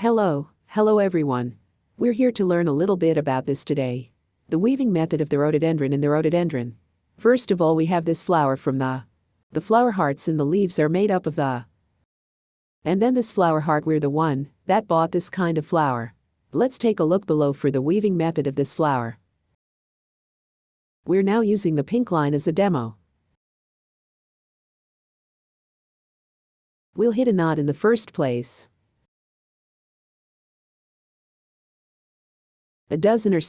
Hello everyone. We're here to learn a little bit about this today. The weaving method of the rhododendron in the rhododendron. First of all, we have this flower from the flower hearts in the leaves are made up of and then this flower heart, we're the one that bought this kind of flower. Let's take a look below for the weaving method of this flower. We're now using the pink line as a demo. We'll hit a knot in the first place. A dozen ch.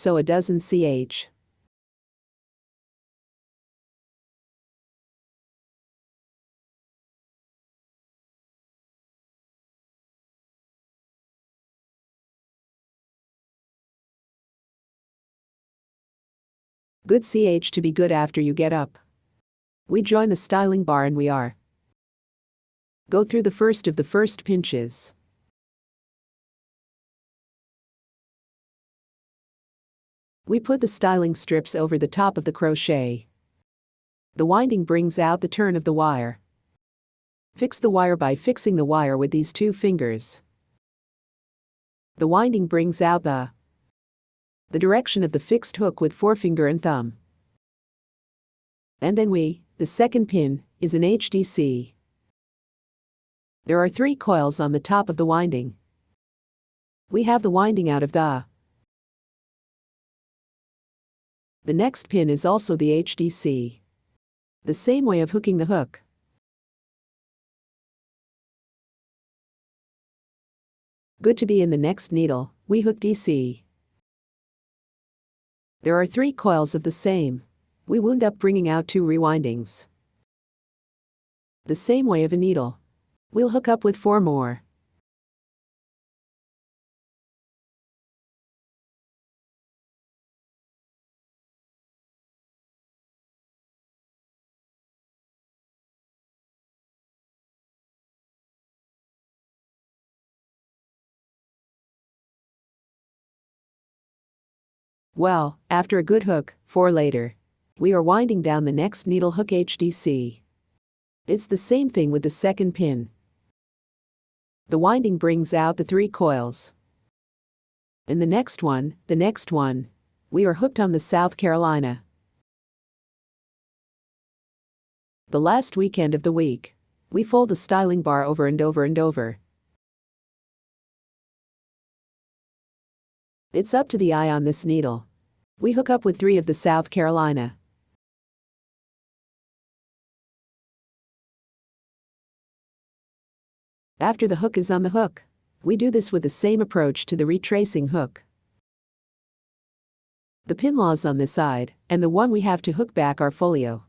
Good ch to be good after you get up. We join the styling bar and we are. Go through the first of the first pinches. We put the styling strips over the top of the crochet. The winding brings out the turn of the wire. Fix the wire by fixing the wire with these two fingers. The winding brings out the direction of the fixed hook with forefinger and thumb. And then the second pin, is an HDC. There are 3 coils on the top of the winding. We have the winding out of the next pin is also the HDC. The same way of hooking the hook. Good to be in the next needle, we hook DC. There are 3 coils of the same. We wound up bringing out 2 rewindings. The same way of a needle. We'll hook up with 4 more. Well, after a good hook, 4 later, we are winding down the next needle hook HDC. It's the same thing with the second pin. The winding brings out the 3 coils. In the next one, we are hooked on the South Carolina. The last weekend of the week, we fold the styling bar over and over and over. It's up to the eye on this needle. We hook up with 3 of the South Carolina. After the hook is on the hook, we do this with the same approach to the retracing hook. The pin laws on this side, and the one we have to hook back are folio.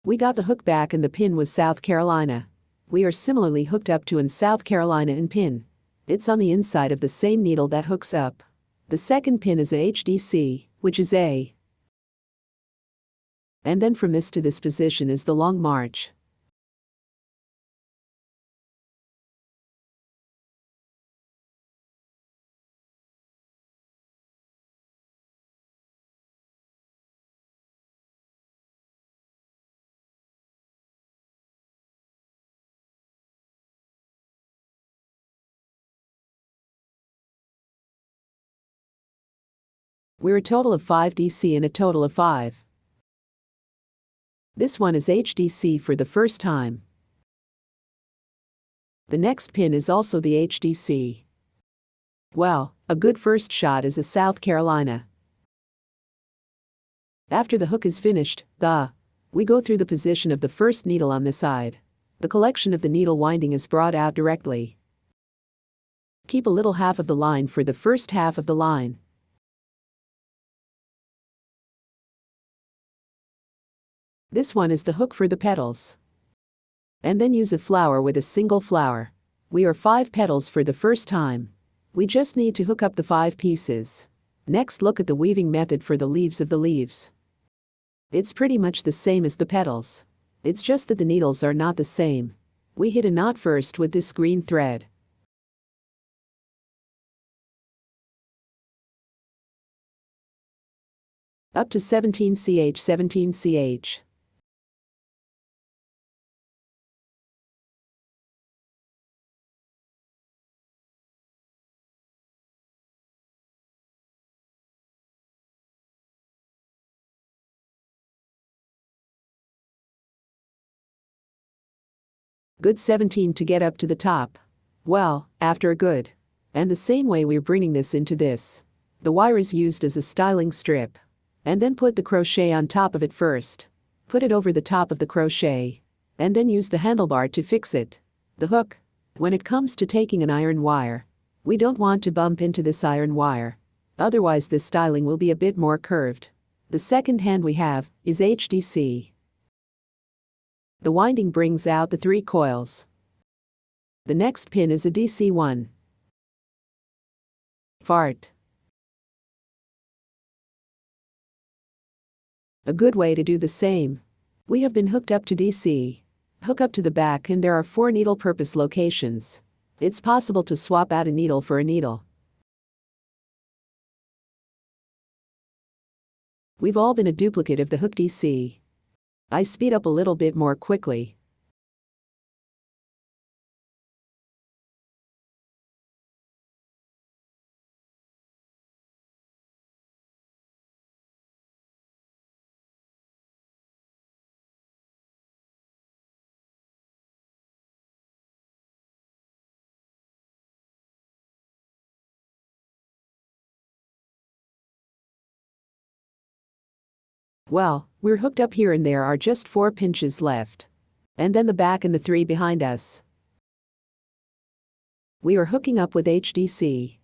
We got the hook back and the pin was South Carolina. We are similarly hooked up to in South Carolina and pin. It's on the inside of the same needle that hooks up. The second pin is a HDC, which is A. And then from this to this position is the long march. We're a total of 5 DC and a total of 5. This one is HDC for the first time. The next pin is also the HDC. Well, a good first shot is a South Carolina. After the hook is finished, we go through the position of the first needle on this side. The collection of the needle winding is brought out directly. Keep a little half of the line for the first half of the line. This one is the hook for the petals. And then use a flower with a single flower. We are 5 petals for the first time. We just need to hook up the 5 pieces. Next, look at the weaving method for the leaves of the leaves. It's pretty much the same as the petals. It's just that the needles are not the same. We hit a knot first with this green thread. Up to 17 ch. Good 17 to get up to the top. Well, after a good. And the same way we're bringing this into this. The wire is used as a styling strip. And then put the crochet on top of it first. Put it over the top of the crochet. And then use the handlebar to fix it. The hook. When it comes to taking an iron wire, we don't want to bump into this iron wire. Otherwise this styling will be a bit more curved. The second hand we have is HDC. The winding brings out the 3 coils. The next pin is a DC1. Fart. A good way to do the same. We have been hooked up to DC. Hook up to the back and there are 4 needle purpose locations. It's possible to swap out a needle for a needle. We've all been a duplicate of the hook DC. I speed up a little bit more quickly. Well, we're hooked up here and there are just 4 pinches left. And then the back and the 3 behind us. We are hooking up with HDC.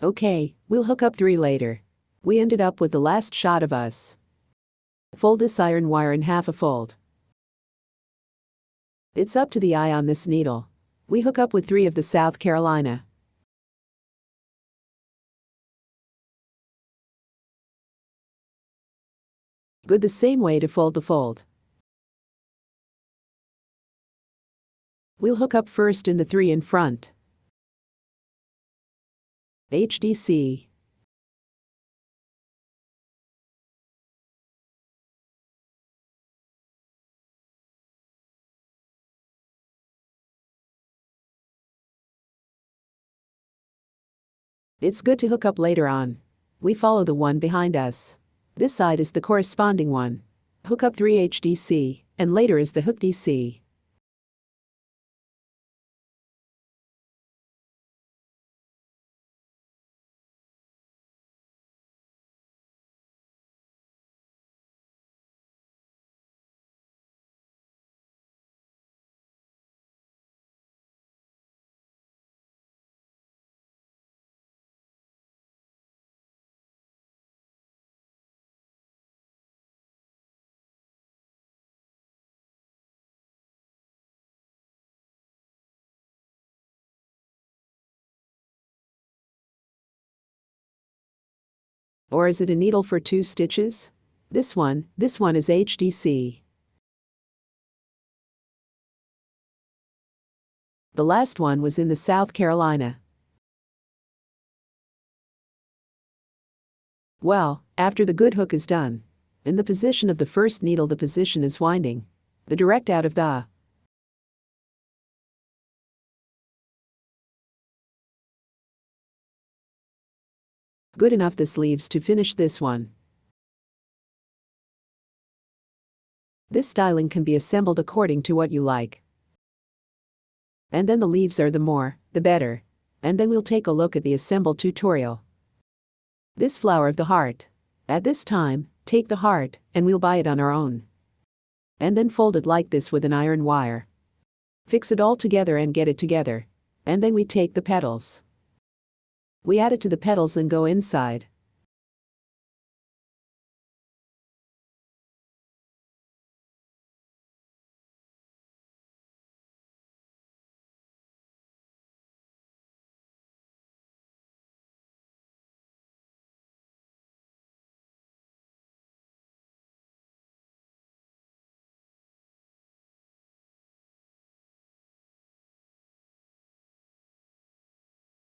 Okay, we'll hook up 3 later. We ended up with the last shot of us. Fold this iron wire in half a fold. It's up to the eye on this needle. We hook up with 3 of the South Carolina. Good, the same way to fold the fold. We'll hook up first in the 3 in front. HDC. It's good to hook up later on. We follow the one behind us. This side is the corresponding one. Hook up 3 HDC, and later is the hook DC. Or is it a needle for 2 stitches? This one is HDC. The last one was in the South Carolina. Well, after the good hook is done. In the position of the first needle the position is winding. The direct out of the. Good enough this leaves to finish this one. This styling can be assembled according to what you like. And then the leaves are the more, the better. And then we'll take a look at the assemble tutorial. This flower of the heart. At this time, take the heart, and we'll buy it on our own. And then fold it like this with an iron wire. Fix it all together and get it together. And then we take the petals. We add it to the petals and go inside.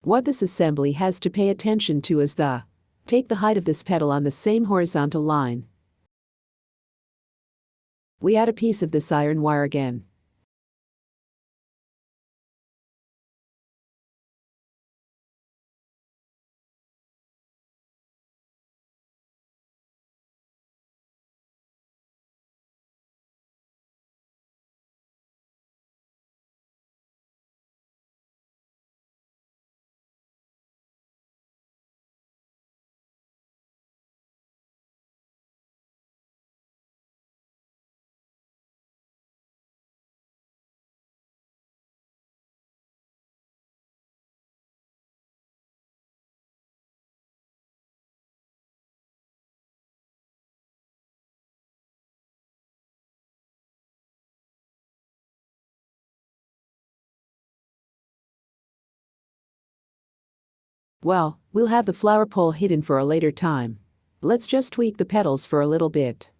What this assembly has to pay attention to is take the height of this petal on the same horizontal line. We add a piece of this iron wire again. Well, we'll have the flower pole hidden for a later time. Let's just tweak the petals for a little bit.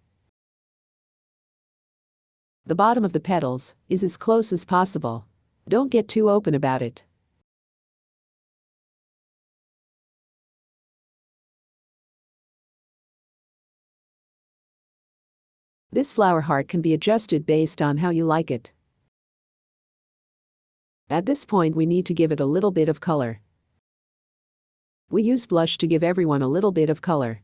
The bottom of the petals is as close as possible. Don't get too open about it. This flower heart can be adjusted based on how you like it. At this point we need to give it a little bit of color. We use blush to give everyone a little bit of color.